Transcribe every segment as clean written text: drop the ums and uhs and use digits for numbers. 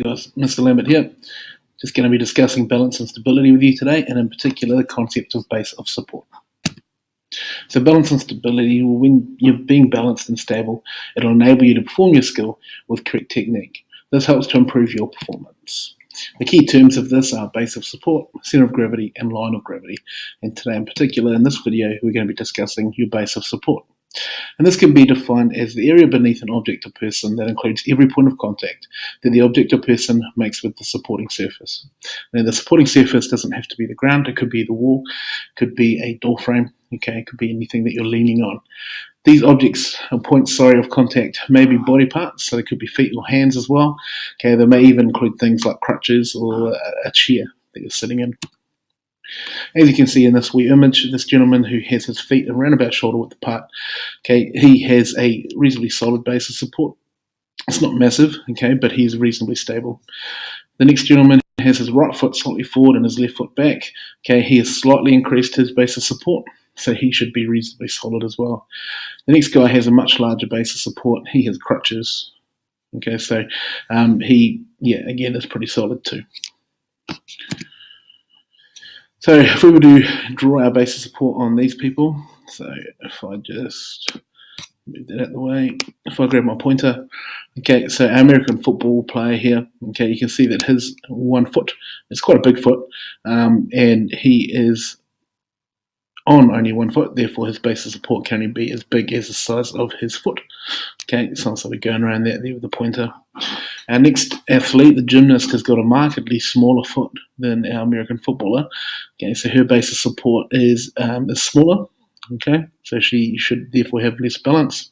guys, Mr. Lambert here. Just going to be discussing balance and stability with you today, and in particular the concept of base of support. So balance and stability, when you're being balanced and stable, it'll enable you to perform your skill with correct technique. This helps to improve your performance. The key terms of this are base of support, center of gravity, and line of gravity. And today in particular, in this video, we're going to be discussing your base of support. And this can be defined as the area beneath an object or person that includes every point of contact that the object or person makes with the supporting surface. Now, the supporting surface doesn't have to be the ground. It could be the wall, it could be a door frame, okay, it could be anything that you're leaning on. These objects or points of contact may be body parts, so they could be feet or hands as well. Okay, they may even include things like crutches or a chair that you're sitting in. As you can see in this wee image, this gentleman who has his feet around about shoulder width apart, okay, he has a reasonably solid base of support. It's not massive, okay, but he's reasonably stable. The next gentleman has his right foot slightly forward and his left foot back. Okay, he has slightly increased his base of support, so he should be reasonably solid as well. The next guy has a much larger base of support. He has crutches. Okay, so he, again, is pretty solid too. So if we were to draw our base of support on these people, so if I just move that out of the way, if I grab my pointer, okay, so our American football player here, okay, you can see that his one foot is quite a big foot, and he is on only one foot, therefore his base of support can only be as big as the size of his foot. Okay, so I'm sort of going around that there with the pointer. Our next athlete, the gymnast, has got a markedly smaller foot than our American footballer. Okay, so her base of support is smaller. Okay, so she should therefore have less balance.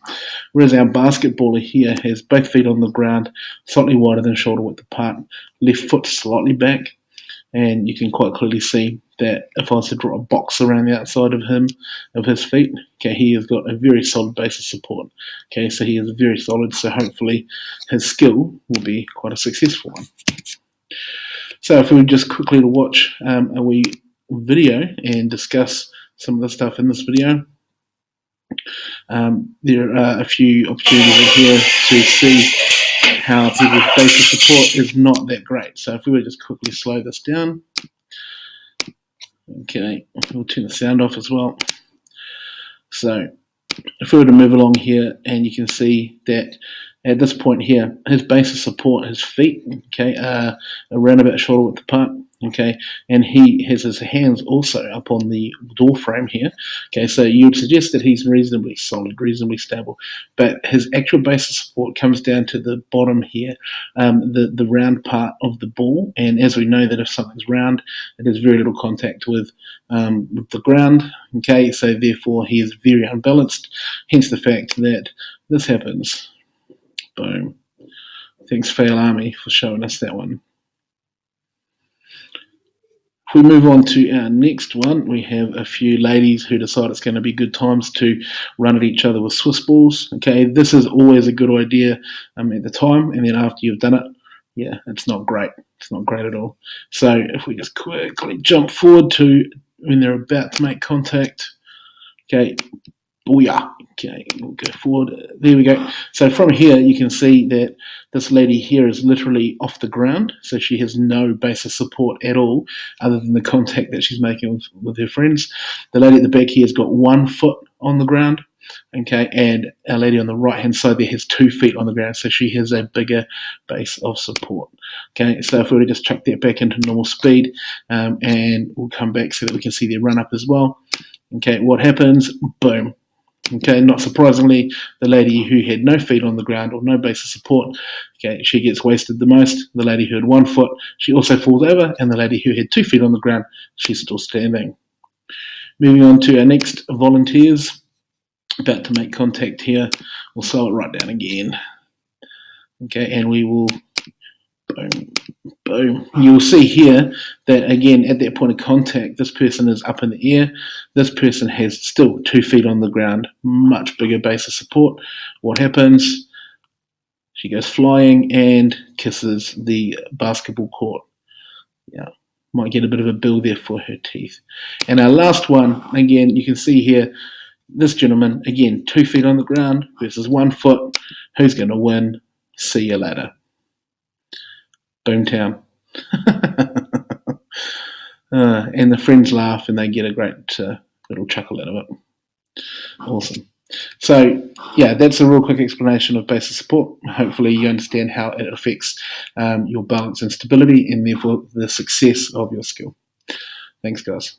Whereas our basketballer here has both feet on the ground, slightly wider than shoulder width apart, left foot slightly back, and you can quite clearly see that if I was to draw a box around the outside of him, of his feet, okay, he has got a very solid base of support. Okay, so he is very solid, so hopefully his skill will be quite a successful one. So if we would just quickly to watch a wee video and discuss some of the stuff in this video. There are a few opportunities here to see how people's base of support is not that great. So if we were to just quickly slow this down. Okay, we'll turn the sound off as well. So if we were to move along here, and you can see that at this point here, his base of support, his feet, okay, are around about shoulder width apart, okay, and he has his hands also up on the door frame here, okay, so you would suggest that he's reasonably solid, reasonably stable, but his actual base of support comes down to the bottom here, the round part of the ball, and as we know that if something's round, it has very little contact with the ground, okay, so therefore he is very unbalanced, hence the fact that this happens. Boom. Thanks Fail Army for showing us that one. If we move on to our next one, we have a few ladies who decide it's going to be good times to run at each other with Swiss balls. Okay, this is always a good idea at the time, and then after you've done it, it's not great. It's not great at all. So if we just quickly jump forward to when they're about to make contact, okay, booyah. Okay, we'll go forward. There we go. So from here, you can see that this lady here is literally off the ground. So she has no base of support at all, other than the contact that she's making with her friends. The lady at the back here has got 1 foot on the ground. Okay, and our lady on the right-hand side there has 2 feet on the ground. So she has a bigger base of support. Okay, so if we were to just chuck that back into normal speed, and we'll come back so that we can see their run-up as well. Okay, what happens? Boom. Okay, not surprisingly, the lady who had no feet on the ground or no base of support, okay, she gets wasted the most. The lady who had 1 foot, she also falls over, and the lady who had 2 feet on the ground, she's still standing. Moving on to our next volunteers, about to make contact here. We'll slow it right down again. Okay, and we will, boom, boom. You'll see here that, again, at that point of contact, this person is up in the air. This person has still 2 feet on the ground, much bigger base of support. What happens? She goes flying and kisses the basketball court. Yeah, might get a bit of a bill there for her teeth. And our last one, again, you can see here, this gentleman, again, 2 feet on the ground versus 1 foot. Who's going to win? See you later. Boomtown. And the friends laugh and they get a great little chuckle out of it. Awesome. So, yeah, that's a real quick explanation of basic support. Hopefully you understand how it affects your balance and stability and therefore the success of your skill. Thanks, guys.